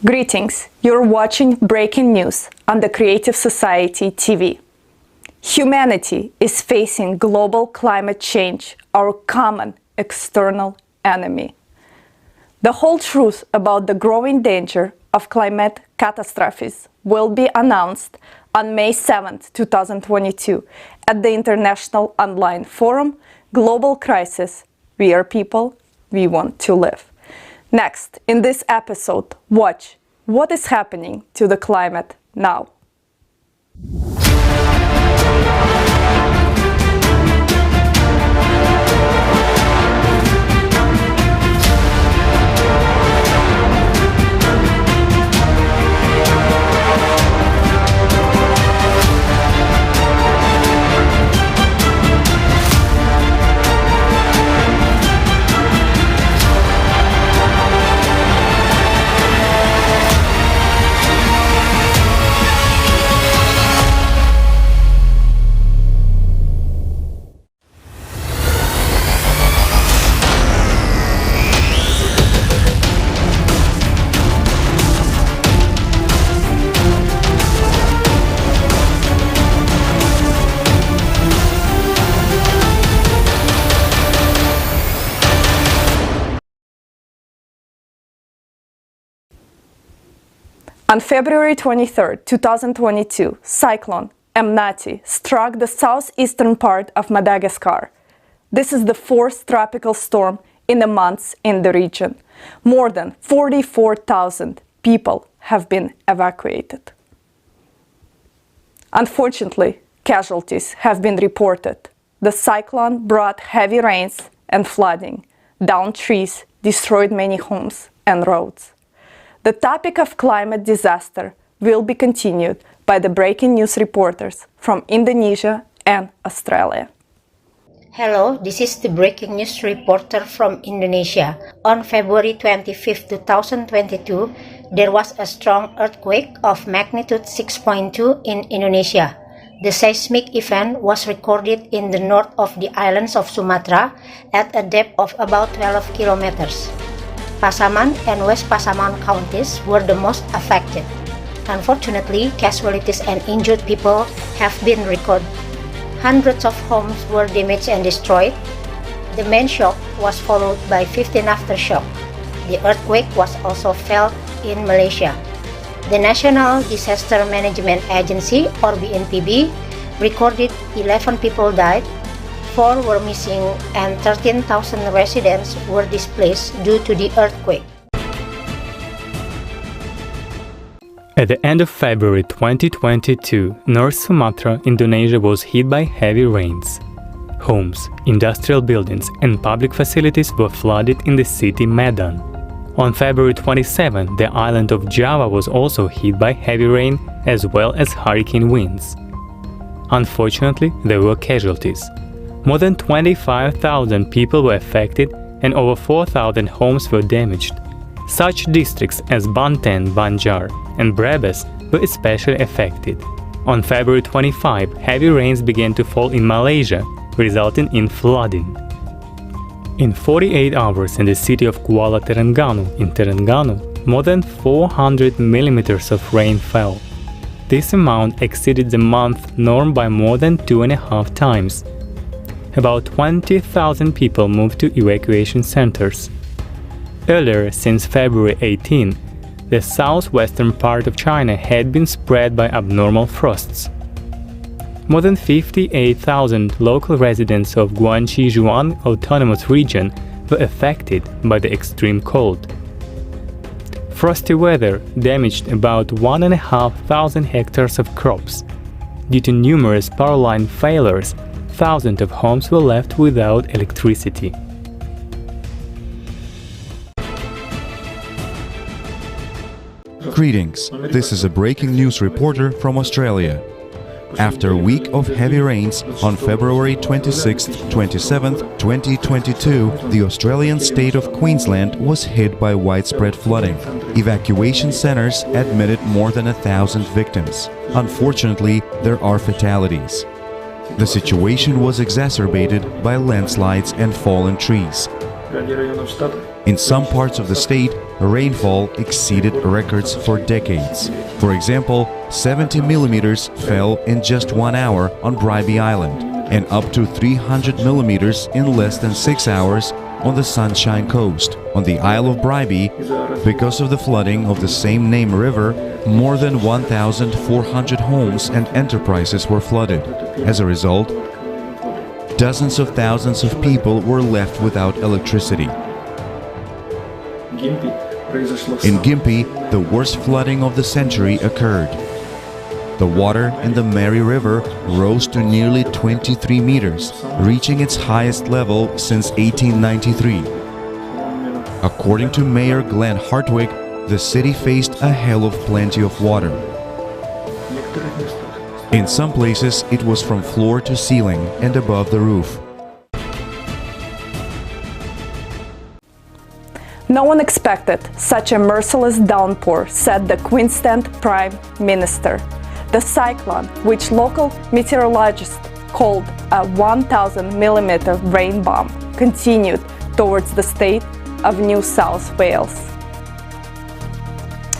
Greetings, you're watching Breaking News on the Creative Society TV. Humanity is facing global climate change, our common external enemy. The whole truth about the growing danger of climate catastrophes will be announced on May 7, 2022 at the International Online Forum Global Crisis, We Are People, We Want to Live. Next, in this episode, watch what is happening to the climate now. On February 23, 2022, Cyclone Emnati struck the southeastern part of Madagascar. This is the fourth tropical storm in a month in the region. More than 44,000 people have been evacuated. Unfortunately, casualties have been reported. The cyclone brought heavy rains and flooding, downed trees, destroyed many homes and roads. The topic of climate disaster will be continued by the breaking news reporters from Indonesia and Australia. Hello, this is the breaking news reporter from Indonesia. On February 25, 2022, there was a strong earthquake of magnitude 6.2 in Indonesia. The seismic event was recorded in the north of the islands of Sumatra at a depth of about 12 kilometers. Pasaman and West Pasaman counties were the most affected. Unfortunately, casualties and injured people have been recorded. Hundreds of homes were damaged and destroyed. The main shock was followed by 15 aftershock. The earthquake was also felt in Malaysia. The National Disaster Management Agency, or BNPB, recorded 11 people died, 4 were missing, and 13,000 residents were displaced due to the earthquake. At the end of February 2022, North Sumatra, Indonesia was hit by heavy rains. Homes, industrial buildings and public facilities were flooded in the city Medan. On February 27, the island of Java was also hit by heavy rain as well as hurricane winds. Unfortunately, there were casualties. More than 25,000 people were affected and over 4,000 homes were damaged. Such districts as Banten, Banjar, and Brebes were especially affected. On February 25, heavy rains began to fall in Malaysia, resulting in flooding. In 48 hours in the city of Kuala Terengganu in Terengganu, more than 400 millimeters of rain fell. This amount exceeded the month norm by more than 2.5 times. About 20,000 people moved to evacuation centers. Earlier, since February 18, the southwestern part of China had been spread by abnormal frosts. More than 58,000 local residents of Guangxi-Zhuang Autonomous Region were affected by the extreme cold. Frosty weather damaged about 1,500 hectares of crops. Due to numerous power line failures, thousands of homes were left without electricity. Greetings, this is a breaking news reporter from Australia. After a week of heavy rains, on February 26-27, 2022, the Australian state of Queensland was hit by widespread flooding. Evacuation centers admitted more than 1,000 victims. Unfortunately, there are fatalities. The situation was exacerbated by landslides and fallen trees. In some parts of the state, rainfall exceeded records for decades. For example, 70 millimeters fell in just 1 hour on Bribie Island, and up to 300 millimeters in less than 6 hours on the Sunshine Coast. On the Isle of Bribie, because of the flooding of the same name river, more than 1,400 homes and enterprises were flooded. As a result, dozens of thousands of people were left without electricity. In Gympie, the worst flooding of the century occurred. The water in the Mary River rose to nearly 23 meters, reaching its highest level since 1893. According to Mayor Glenn Hartwig, the city faced a hell of plenty of water. In some places, it was from floor to ceiling and above the roof. No one expected such a merciless downpour, said the Queensland Prime Minister. The cyclone, which local meteorologists called a 1,000 millimeter rain bomb, continued towards the state of New South Wales.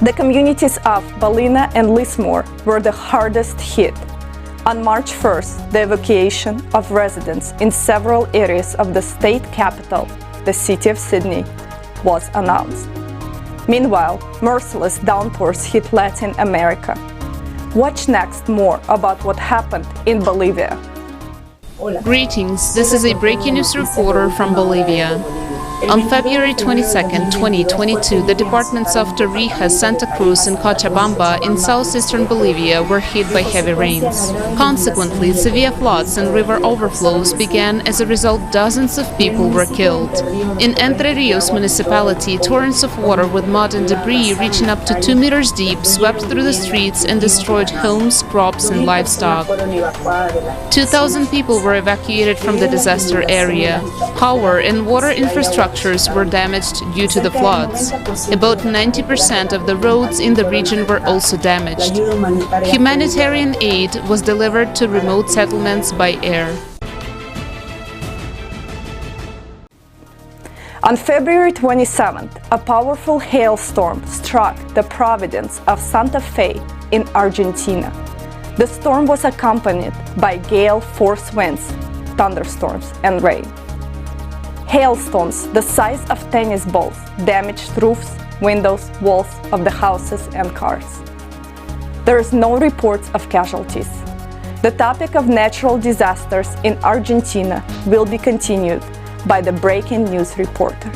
The communities of Ballina and Lismore were the hardest hit. On March 1st, the evacuation of residents in several areas of the state capital, the city of Sydney, was announced. Meanwhile, merciless downpours hit Latin America. Watch next more about what happened in Bolivia. Greetings, this is a breaking news reporter from Bolivia. On February 22, 2022, the departments of Tarija, Santa Cruz and Cochabamba in southeastern Bolivia were hit by heavy rains. Consequently, severe floods and river overflows began. As a result, dozens of people were killed. In Entre Rios municipality, torrents of water with mud and debris reaching up to 2 meters deep swept through the streets and destroyed homes, crops and livestock. 2,000 people were evacuated from the disaster area. Power and water infrastructures were damaged due to the floods. About 90% of the roads in the region were also damaged. Humanitarian aid was delivered to remote settlements by air. On February 27th, a powerful hailstorm struck the province of Santa Fe in Argentina. The storm was accompanied by gale force winds, thunderstorms, and rain. Hailstones the size of tennis balls damaged roofs, windows, walls of the houses and cars. There is no reports of casualties. The topic of natural disasters in Argentina will be continued by the breaking news reporter.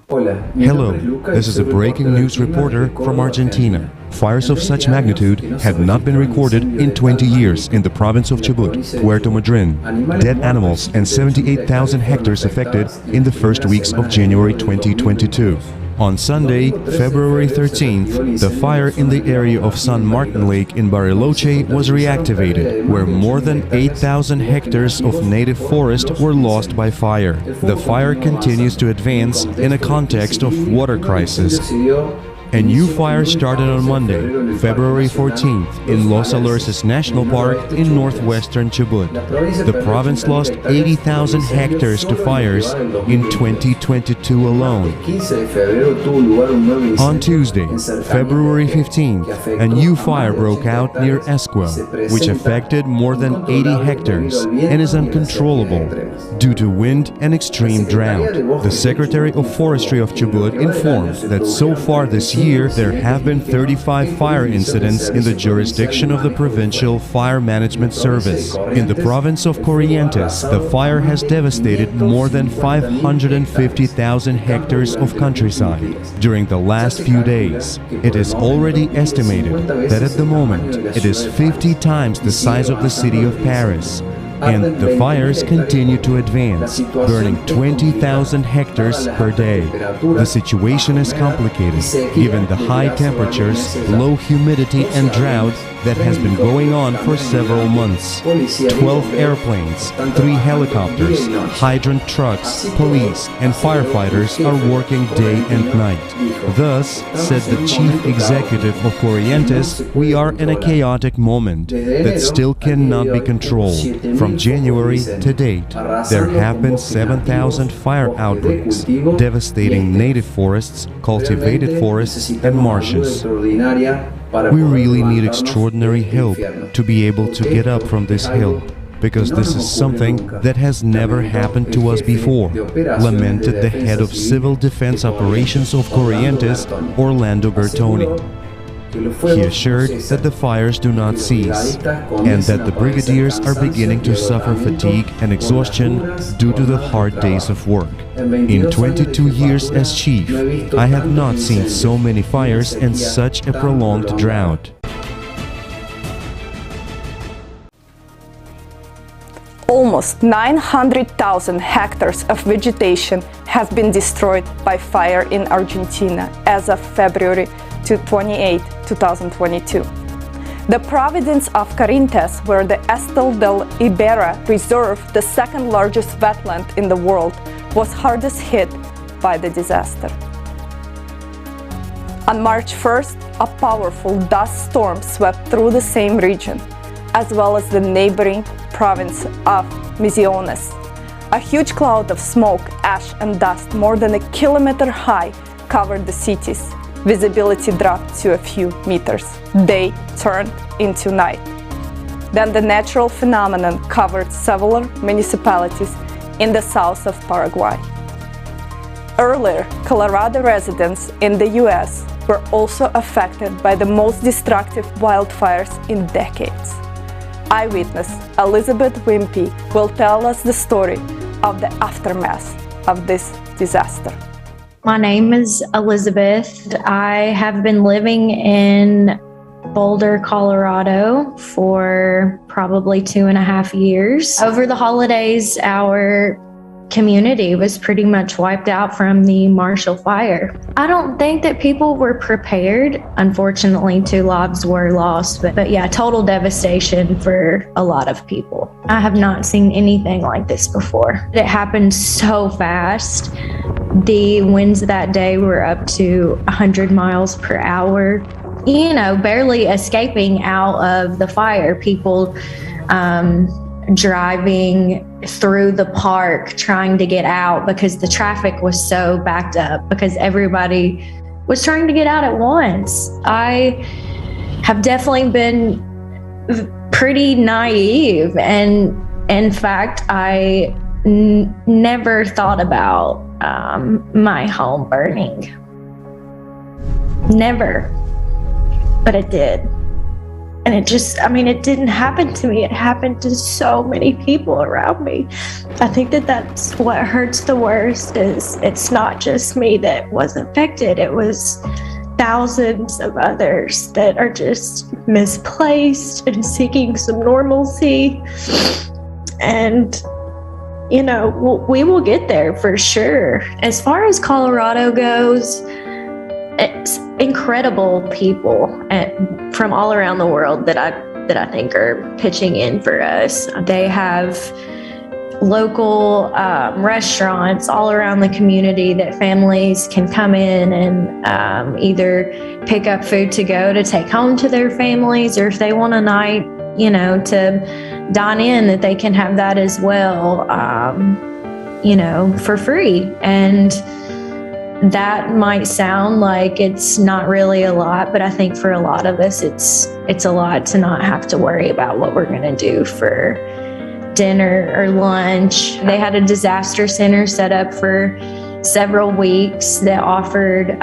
Hello, this is a breaking news reporter from Argentina. Fires of such magnitude had not been recorded in 20 years in the province of Chubut, Puerto Madryn. Dead animals and 78,000 hectares affected in the first weeks of January 2022. On Sunday, February 13th, the fire in the area of San Martin Lake in Bariloche was reactivated, where more than 8,000 hectares of native forest were lost by fire. The fire continues to advance in a context of water crisis. A new fire started on Monday, February 14th, in Los Alerces National Park in northwestern Chubut. The province lost 80,000 hectares to fires in 2022 alone. On Tuesday, February 15th, a new fire broke out near Esquel, which affected more than 80 hectares and is uncontrollable due to wind and extreme drought. The Secretary of Forestry of Chubut informed that so far this year there have been 35 fire incidents in the jurisdiction of the Provincial Fire Management Service. In the province of Corrientes, the fire has devastated more than 550,000 hectares of countryside during the last few days. It is already estimated that at the moment it is 50 times the size of the city of Paris. And the fires continue to advance, burning 20,000 hectares per day. The situation is complicated, given the high temperatures, low humidity and drought that has been going on for several months. 12 airplanes, 3 helicopters, hydrant trucks, police and firefighters are working day and night. Thus, said the chief executive of Corrientes, we are in a chaotic moment that still cannot be controlled. From From January to date, there have been 7,000 fire outbreaks, devastating native forests, cultivated forests, and marshes. We really need extraordinary help to be able to get up from this hill, because this is something that has never happened to us before, lamented the head of Civil Defense Operations of Corrientes, Orlando Bertoni. He assured that the fires do not cease, and that the brigadiers are beginning to suffer fatigue and exhaustion due to the hard days of work. In 22 years as chief, I have not seen so many fires and such a prolonged drought. Almost 900,000 hectares of vegetation have been destroyed by fire in Argentina as of February 28, 2022. The province of Corrientes, where the Estel del Ibera Reserve, the second largest wetland in the world, was hardest hit by the disaster. On March 1st, a powerful dust storm swept through the same region, as well as the neighboring province of Misiones. A huge cloud of smoke, ash, and dust more than a kilometer high covered the cities. Visibility dropped to a few meters. Day turned into night. Then the natural phenomenon covered several municipalities in the south of Paraguay. Earlier, Colorado residents in the US were also affected by the most destructive wildfires in decades. Eyewitness Elizabeth Wimpy will tell us the story of the aftermath of this disaster. My name is Elizabeth. I have been living in Boulder, Colorado for probably 2.5 years. Over the holidays, our community was pretty much wiped out from the Marshall Fire. I don't think that people were prepared. Unfortunately, 2 lives were lost, but yeah, total devastation for a lot of people. I have not seen anything like this before. It happened so fast. The winds that day were up to 100 miles per hour, barely escaping out of the fire. People driving through the park trying to get out because the traffic was so backed up because everybody was trying to get out at once. I have definitely been pretty naive, and in fact, I never thought about my home burning. Never. But it did. And it didn't happen to me. It happened to so many people around me. I think that that's what hurts the worst, is it's not just me that was affected. It was thousands of others that are just misplaced and seeking some normalcy. And we will get there for sure. As far as Colorado goes, it's incredible people from all around the world that I think are pitching in for us. They have local restaurants all around the community that families can come in and either pick up food to go to take home to their families, or if they want a night, to dine in, that they can have that as well, for free. And that might sound like it's not really a lot, but I think for a lot of us, it's a lot to not have to worry about what we're going to do for dinner or lunch. They had a disaster center set up for several weeks that offered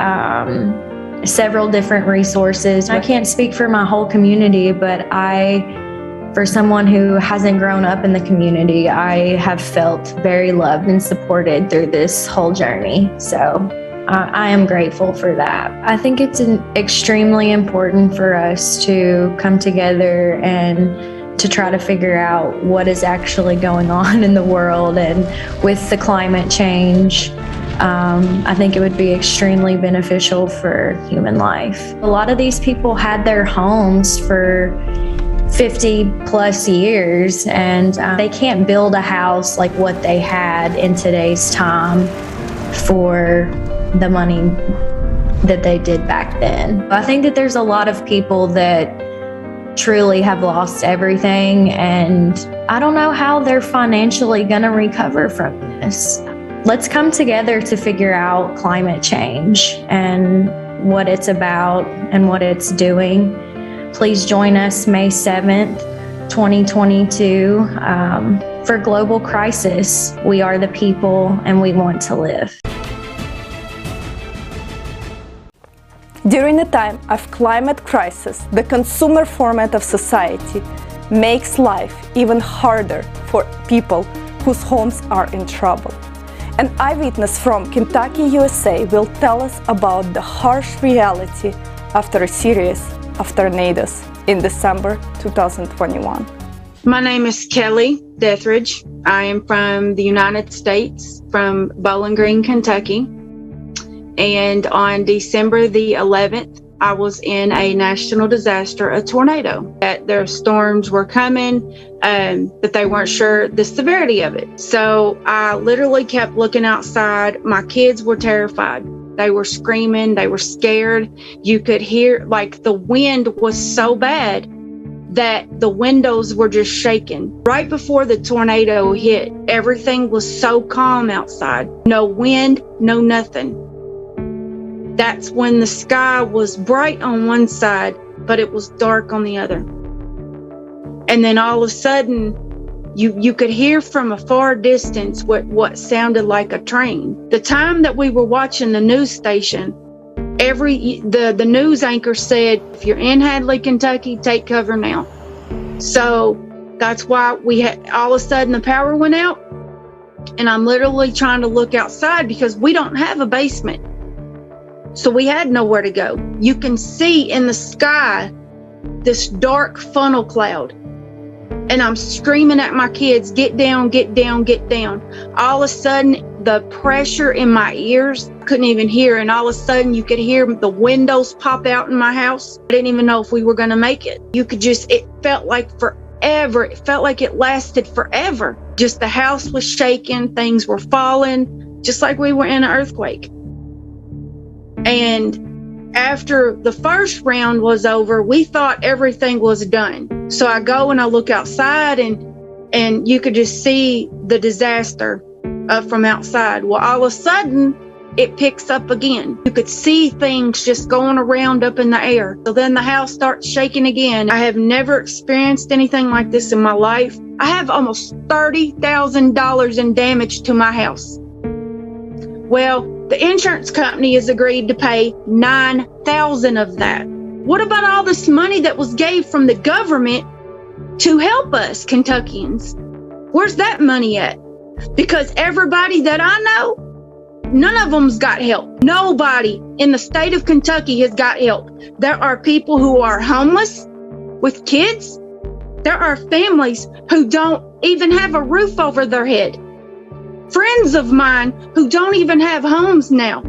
several different resources. I can't speak for my whole community, but for someone who hasn't grown up in the community, I have felt very loved and supported through this whole journey. So I am grateful for that. I think it's extremely important for us to come together and to try to figure out what is actually going on in the world. And with the climate change, I think it would be extremely beneficial for human life. A lot of these people had their homes for 50 plus years, and they can't build a house like what they had in today's time for the money that they did back then. I think that there's a lot of people that truly have lost everything, and I don't know how they're financially going to recover from this. Let's come together to figure out climate change and what it's about and what it's doing. Please join us May 7th, 2022, for Global Crisis. We are the people and we want to live. During a time of climate crisis, the consumer format of society makes life even harder for people whose homes are in trouble. An eyewitness from Kentucky, USA will tell us about the harsh reality after a series of tornadoes in December 2021. My name is Kelly Dethridge. I am from the United States, from Bowling Green, Kentucky. And on December the 11th, I was in a national disaster, a tornado. That their storms were coming, but they weren't sure the severity of it. So I literally kept looking outside. My kids were terrified. They were screaming. They were scared. You could hear, like, the wind was so bad that the windows were just shaking. Right before the tornado hit, everything was so calm outside. No wind, no nothing. That's when the sky was bright on one side, but it was dark on the other. And then all of a sudden, you could hear from a far distance what sounded like a train. The time that we were watching the news station, the news anchor said, if you're in Hadley, Kentucky, take cover now. So that's why we had, all of a sudden the power went out, and I'm literally trying to look outside because we don't have a basement. So we had nowhere to go. You can see in the sky this dark funnel cloud. And I'm screaming at my kids, get down, get down, get down. All of a sudden, the pressure in my ears, I couldn't even hear. And all of a sudden, you could hear the windows pop out in my house. I didn't even know if we were going to make it. It felt like forever. It felt like it lasted forever. Just the house was shaking. Things were falling, just like we were in an earthquake. And after the first round was over, we thought everything was done. So I go and I look outside, and you could just see the disaster from outside. Well, all of a sudden, it picks up again. You could see things just going around up in the air. So then the house starts shaking again. I have never experienced anything like this in my life. I have almost $30,000 in damage to my house. Well, the insurance company has agreed to pay $9,000 of that. What about all this money that was gave from the government to help us Kentuckians? Where's that money at? Because everybody that I know, none of them's got help. Nobody in the state of Kentucky has got help. There are people who are homeless with kids. There are families who don't even have a roof over their head. Friends of mine who don't even have homes now.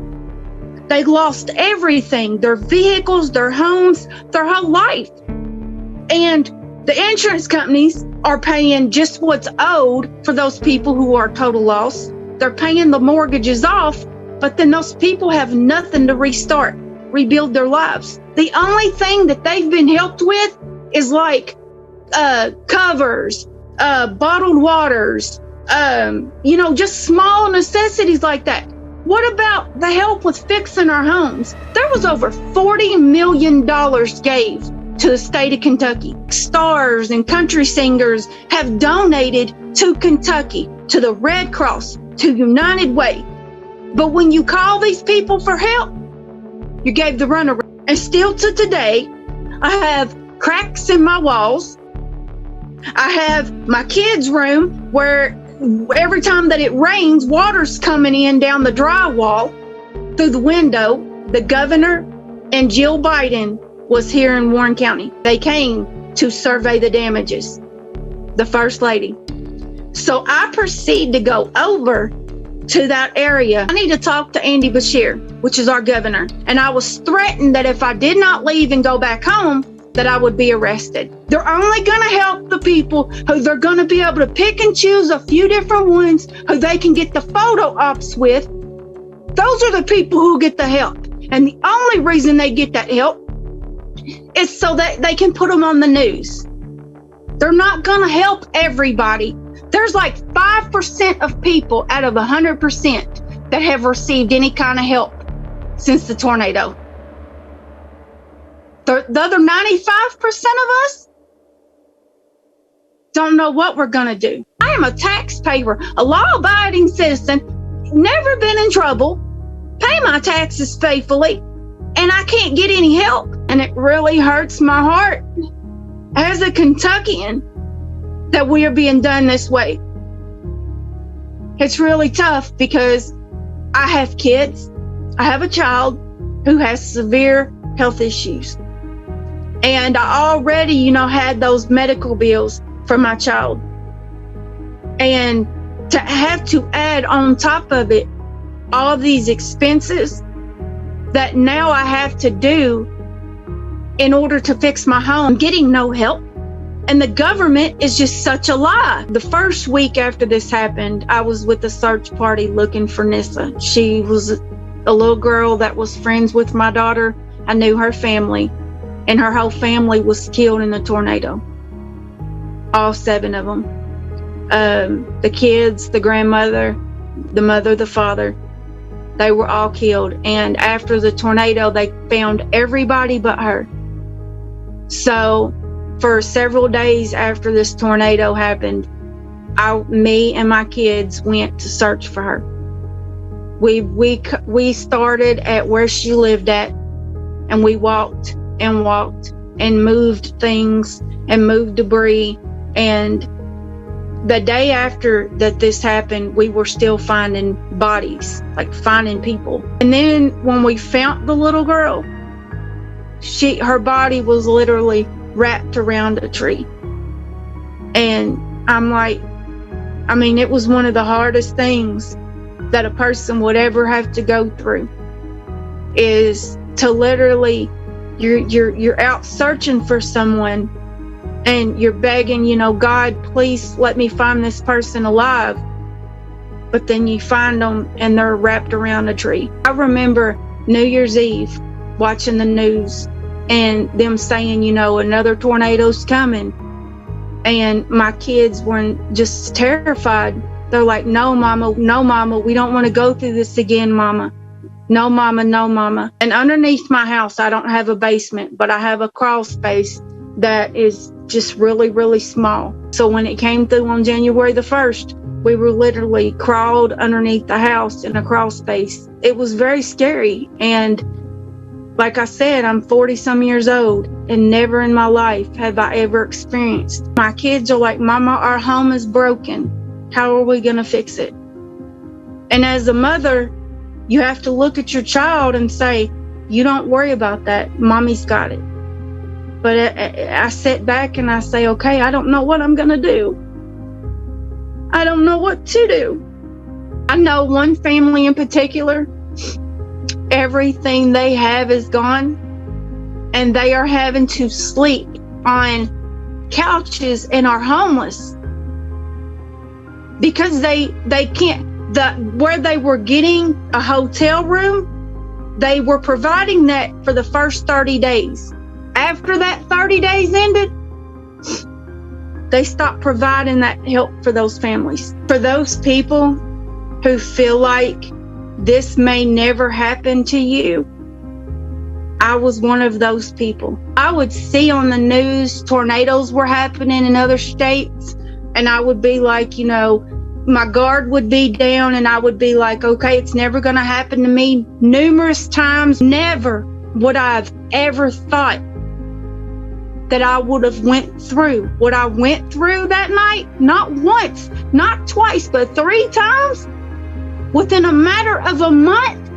They lost everything, their vehicles, their homes, their whole life. And the insurance companies are paying just what's owed for those people who are total loss. They're paying the mortgages off, but then those people have nothing to rebuild their lives. The only thing that they've been helped with is like covers, bottled waters, just small necessities like that. What about the help with fixing our homes? There was over $40 million gave to the state of Kentucky. Stars and country singers have donated to Kentucky, to the Red Cross, to United Way. But when you call these people for help, you gave the runaround. And still to today, I have cracks in my walls. I have my kids' room where every time that it rains, water's coming in down the drywall through the window. The governor and Jill Biden was here in Warren County. They came to survey the damages, the first lady. So I proceed to go over to that area. I need to talk to Andy Beshear, which is our governor. And I was threatened that if I did not leave and go back home, that I would be arrested. They're only going to help the people who they're going to be able to pick and choose a few different ones who they can get the photo ops with. Those are the people who get the help. And the only reason they get that help is so that they can put them on the news. They're not going to help everybody. There's like 5% of people out of 100% that have received any kind of help since the tornado. The other 95% of us don't know what we're going to do. I am a taxpayer, a law-abiding citizen, never been in trouble, pay my taxes faithfully, and I can't get any help. And it really hurts my heart as a Kentuckian that we are being done this way. It's really tough because I have kids. I have a child who has severe health issues. And I already, had those medical bills for my child. And to have to add on top of it all these expenses that now I have to do in order to fix my home, getting no help. And the government is just such a lie. The first week after this happened, I was with a search party looking for Nissa. She was a little girl that was friends with my daughter. I knew her family, and her whole family was killed in the tornado. All 7 of them. The kids, the grandmother, the mother, the father, they were all killed. And after the tornado, they found everybody but her. So for several days after this tornado happened, me and my kids went to search for her. We started at where she lived at, and we walked and moved things and moved debris. And the day after that this happened, we were still finding bodies, like finding people. And then when we found the little girl, her body was literally wrapped around a tree. And I'm like, it was one of the hardest things that a person would ever have to go through, is to literally, you're out searching for someone and you're begging, God, please let me find this person alive. But then you find them and they're wrapped around a tree. I remember New Year's Eve watching the news and them saying, another tornado's coming. And my kids were just terrified. They're like, no, mama, we don't want to go through this again, mama. No, mama, no, mama. And underneath my house, I don't have a basement, but I have a crawl space that is just really, really small. So when it came through on January the 1st, we were literally crawled underneath the house in a crawl space. It was very scary. And like I said, I'm 40 some years old, and never in my life have I ever experienced. My kids are like, Mama, our home is broken. How are we going to fix it? And as a mother, you have to look at your child and say, you don't worry about that. Mommy's got it. But I sit back and I say, okay, I don't know what I'm going to do. I don't know what to do. I know one family in particular, everything they have is gone, and they are having to sleep on couches and are homeless because they can't. Where they were getting a hotel room, they were providing that for the first 30 days. After that 30 days ended, they stopped providing that help for those families. For those people who feel like this may never happen to you, I was one of those people. I would see on the news tornadoes were happening in other states, and I would be like, my guard would be down, and I would be like, okay, it's never going to happen to me. Numerous times, never would I have ever thought that I would have went through what I went through that night. Not once, not twice, but 3 times within a matter of a month.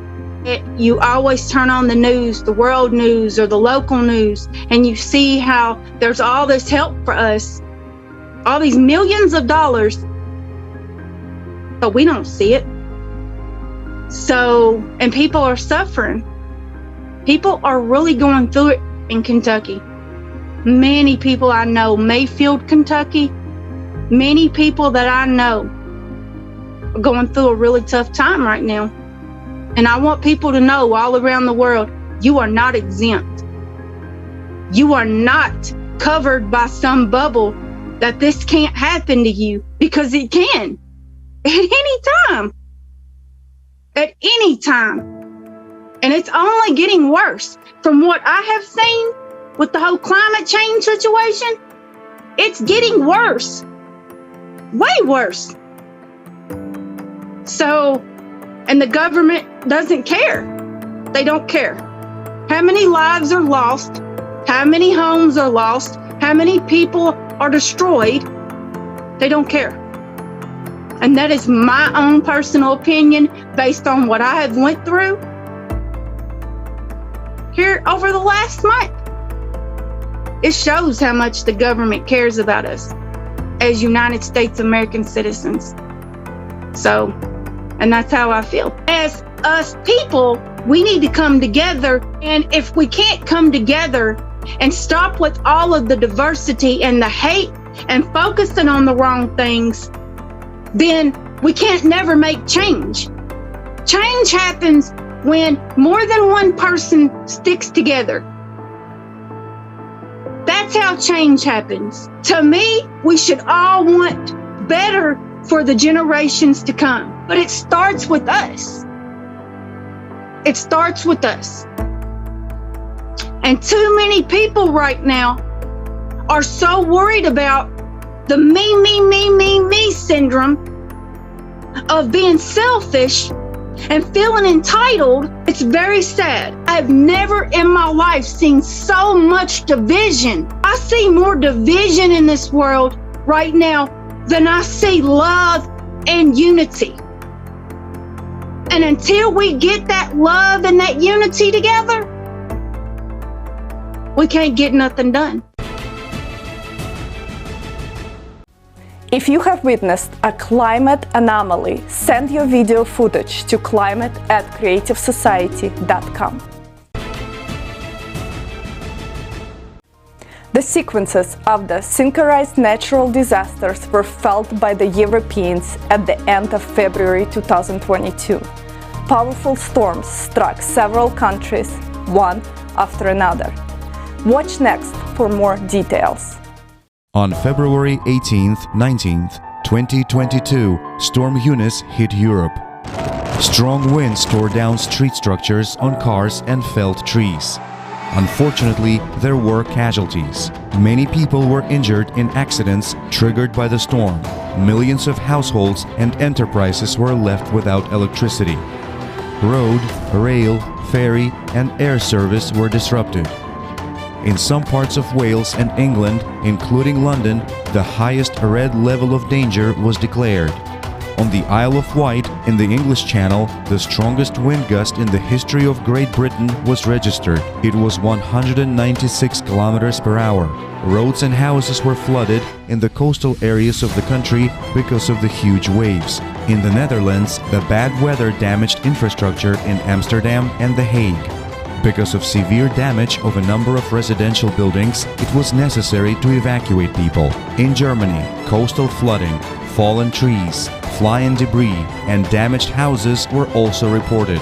You always turn on the news, the world news or the local news, and you see how there's all this help for us, all these millions of dollars, but we don't see it. So, and people are suffering. People are really going through it in Kentucky. Many people I know, Mayfield, Kentucky, many people that I know are going through a really tough time right now. And I want people to know all around the world, you are not exempt. You are not covered by some bubble that this can't happen to you, because it can at any time. At any time. And it's only getting worse. From what I have seen with the whole climate change situation, it's getting worse. Way worse. So, and the government doesn't care. They don't care. How many lives are lost? How many homes are lost? How many people are destroyed? They don't care. And that is my own personal opinion based on what I have went through here over the last month. It shows how much the government cares about us as United States American citizens. So, and that's how I feel. As us people, we need to come together. And if we can't come together and stop with all of the diversity and the hate and focusing on the wrong things, then we can't never make change. Change happens when more than one person sticks together. That's how change happens. To me, we should all want better for the generations to come. But it starts with us. It starts with us. And too many people right now are so worried about the me syndrome of being selfish and feeling entitled. It's very sad. I've never in my life seen so much division. I see more division in this world right now than I see love and unity. And until we get that love and that unity together, we can't get nothing done. If you have witnessed a climate anomaly, send your video footage to climate@creativesociety.com. The sequences of the synchronized natural disasters were felt by the Europeans at the end of February 2022. Powerful storms struck several countries, one after another. Watch next for more details. On February 18th, 19th, 2022, Storm Eunice hit Europe. Strong winds tore down street structures on cars and felled trees. Unfortunately, there were casualties. Many people were injured in accidents triggered by the storm. Millions of households and enterprises were left without electricity. Road, rail, ferry, and air service were disrupted. In some parts of Wales and England, including London, the highest red level of danger was declared. On the Isle of Wight, in the English Channel, the strongest wind gust in the history of Great Britain was registered. It was 196 kilometers per hour. Roads and houses were flooded in the coastal areas of the country because of the huge waves. In the Netherlands, the bad weather damaged infrastructure in Amsterdam and The Hague. Because of severe damage of a number of residential buildings, it was necessary to evacuate people. In Germany, coastal flooding, fallen trees, flying debris, and damaged houses were also reported.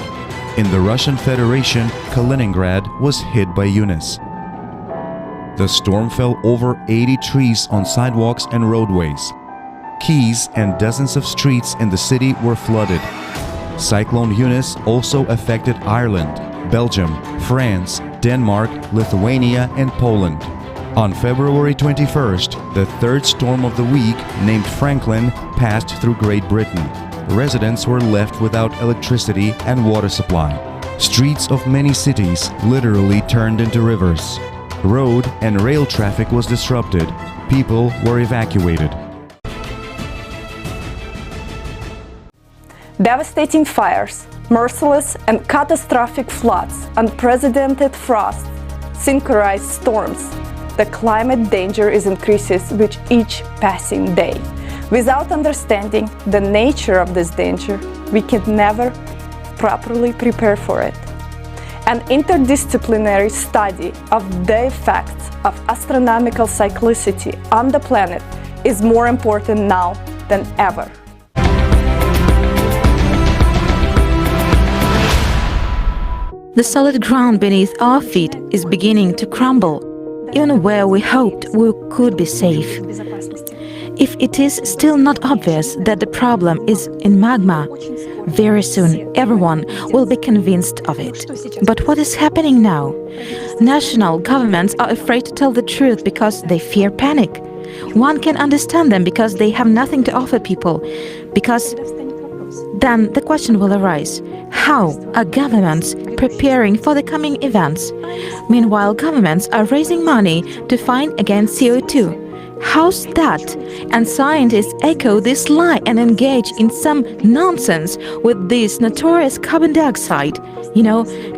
In the Russian Federation, Kaliningrad was hit by Eunice. The storm fell over 80 trees on sidewalks and roadways. Quays and dozens of streets in the city were flooded. Cyclone Eunice also affected Ireland, Belgium, France, Denmark, Lithuania, and Poland. On February 21st, the third storm of the week, named Franklin, passed through Great Britain. Residents were left without electricity and water supply. Streets of many cities literally turned into rivers. Road and rail traffic was disrupted. People were evacuated. Devastating fires, merciless and catastrophic floods, unprecedented frosts, synchronized storms. The climate danger is increases with each passing day. Without understanding the nature of this danger, we can never properly prepare for it. An interdisciplinary study of the effects of astronomical cyclicity on the planet is more important now than ever. The solid ground beneath our feet is beginning to crumble, even where we hoped we could be safe. If it is still not obvious that the problem is in magma, very soon everyone will be convinced of it. But what is happening now? National governments are afraid to tell the truth because they fear panic. One can understand them because they have nothing to offer people. Because then the question will arise, how are governments preparing for the coming events? Meanwhile, governments are raising money to fight against CO2. How's that? And scientists echo this lie and engage in some nonsense with this notorious carbon dioxide,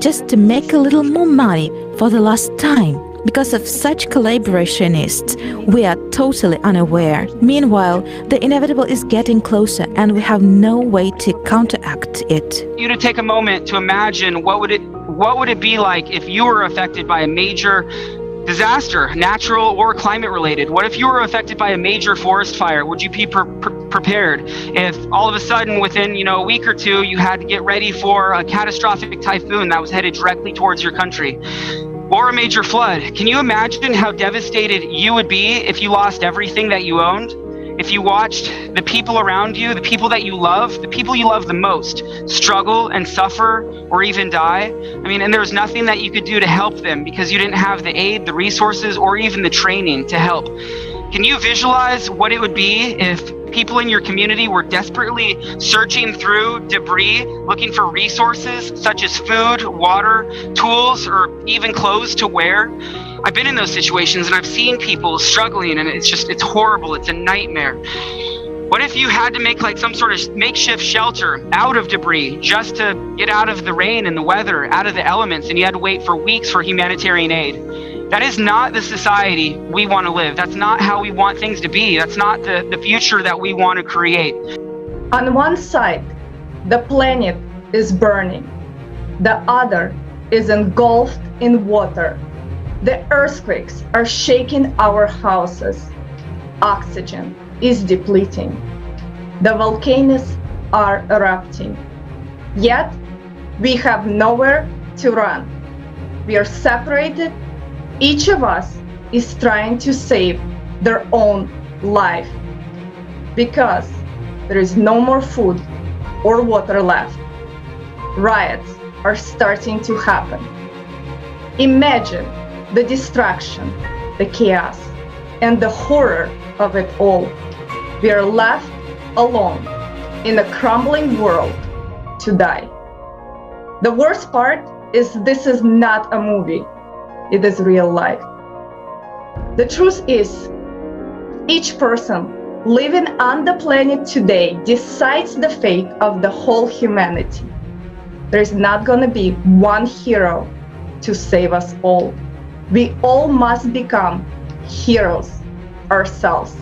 just to make a little more money for the last time. Because of such collaborationists, we are totally unaware. Meanwhile, the inevitable is getting closer and we have no way to counteract it. You to take a moment to imagine what would it be like if you were affected by a major disaster, natural or climate related? What if you were affected by a major forest fire? Would you be prepared? If all of a sudden within a week or two you had to get ready for a catastrophic typhoon that was headed directly towards your country? Or a major flood? Can you imagine how devastated you would be if you lost everything that you owned? If you watched the people around you, the people that you love, the people you love the most, struggle and suffer or even die? And there's nothing that you could do to help them because you didn't have the aid, the resources, or even the training to help. Can you visualize what it would be if people in your community were desperately searching through debris, looking for resources such as food, water, tools, or even clothes to wear? I've been in those situations and I've seen people struggling, and it's horrible. It's a nightmare. What if you had to make some sort of makeshift shelter out of debris just to get out of the rain and the weather, out of the elements, and you had to wait for weeks for humanitarian aid? That is not the society we want to live. That's not how we want things to be. That's not the future that we want to create. On one side, the planet is burning. The other is engulfed in water. The earthquakes are shaking our houses. Oxygen is depleting. The volcanoes are erupting. Yet, we have nowhere to run. We are separated. Each of us is trying to save their own life because there is no more food or water left. Riots are starting to happen. Imagine the destruction, the chaos, and the horror of it all. We are left alone in a crumbling world to die. The worst part is this is not a movie. It is real life. The truth is, each person living on the planet today decides the fate of the whole humanity. There is not going to be one hero to save us all. We all must become heroes ourselves.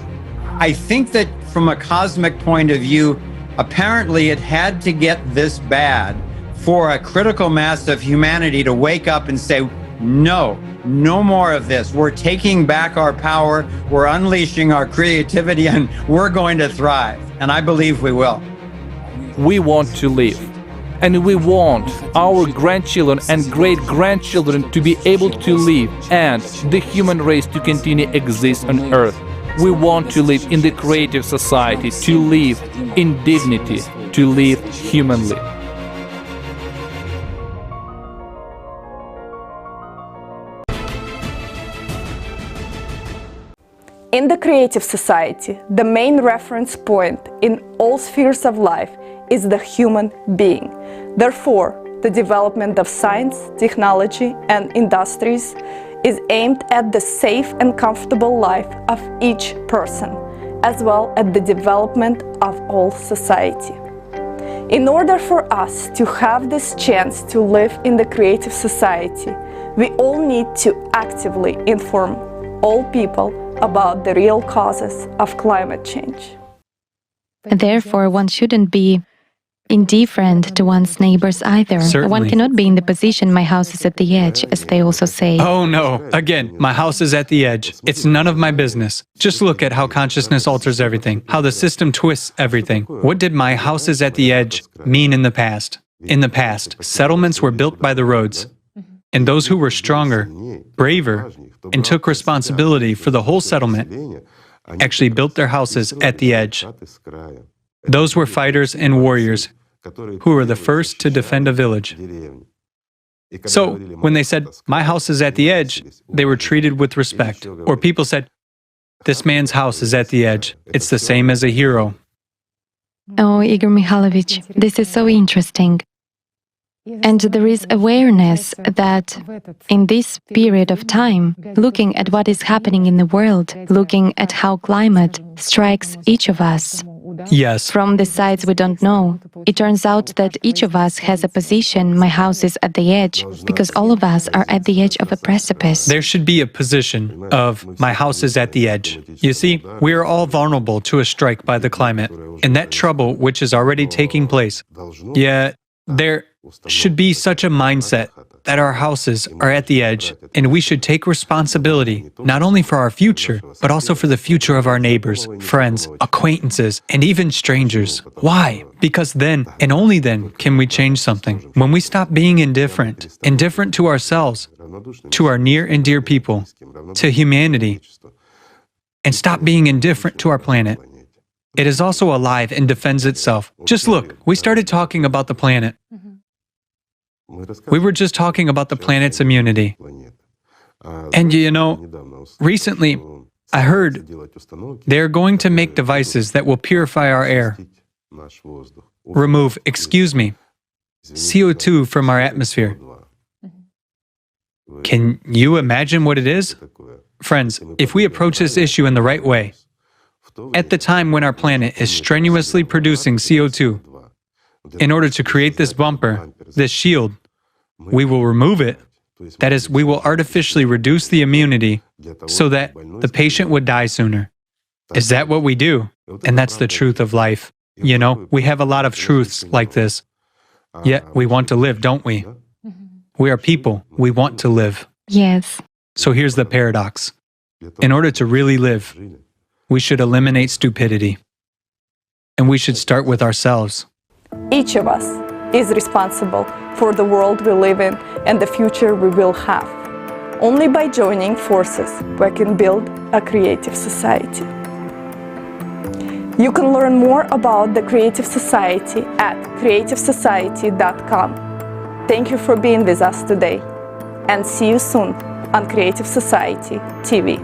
I think that from a cosmic point of view, apparently it had to get this bad for a critical mass of humanity to wake up and say, no more of this. We're taking back our power, we're unleashing our creativity, and we're going to thrive. And I believe we will. We want to live. And we want our grandchildren and great-grandchildren to be able to live and the human race to continue to exist on Earth. We want to live in the creative society, to live in dignity, to live humanly. In the creative society, the main reference point in all spheres of life is the human being. Therefore, the development of science, technology, and industries is aimed at the safe and comfortable life of each person, as well as the development of all society. In order for us to have this chance to live in the creative society, we all need to actively inform all people about the real causes of climate change. Therefore, one shouldn't be indifferent to one's neighbors either. Certainly. One cannot be in the position, my house is at the edge, as they also say. Oh no, again, my house is at the edge. It's none of my business. Just look at how consciousness alters everything, how the system twists everything. What did my house is at the edge mean in the past? In the past, settlements were built by the roads. And those who were stronger, braver, and took responsibility for the whole settlement actually built their houses at the edge. Those were fighters and warriors who were the first to defend a village. So, when they said, "My house is at the edge," they were treated with respect. Or people said, "This man's house is at the edge. It's the same as a hero." Oh, Igor Mikhailovich, this is so interesting. And there is awareness that in this period of time, looking at what is happening in the world, looking at how climate strikes each of us, yes, from the sides we don't know, it turns out that each of us has a position. My house is at the edge, because all of us are at the edge of a precipice. There should be a position of my house is at the edge. You see, we are all vulnerable to a strike by the climate, and that trouble which is already taking place. Yet, there should be such a mindset that our houses are at the edge, and we should take responsibility not only for our future, but also for the future of our neighbors, friends, acquaintances, and even strangers. Why? Because then, and only then, can we change something. When we stop being indifferent to ourselves, to our near and dear people, to humanity, and stop being indifferent to our planet, it is also alive and defends itself. Just look, we started talking about the planet. We were just talking about the planet's immunity. And you know, recently I heard they're going to make devices that will purify our air, remove, CO2 from our atmosphere. Can you imagine what it is? Friends, if we approach this issue in the right way, at the time when our planet is strenuously producing CO2, in order to create this bumper, this shield, we will remove it. That is, we will artificially reduce the immunity so that the patient would die sooner. Is that what we do? And that's the truth of life. You know, we have a lot of truths like this. Yet we want to live, don't we? We are people. We want to live. Yes. So here's the paradox. In order to really live, we should eliminate stupidity. And we should start with ourselves. Each of us is responsible for the world we live in and the future we will have. Only by joining forces we can build a creative society. You can learn more about the Creative Society at creativesociety.com. Thank you for being with us today, and see you soon on Creative Society TV.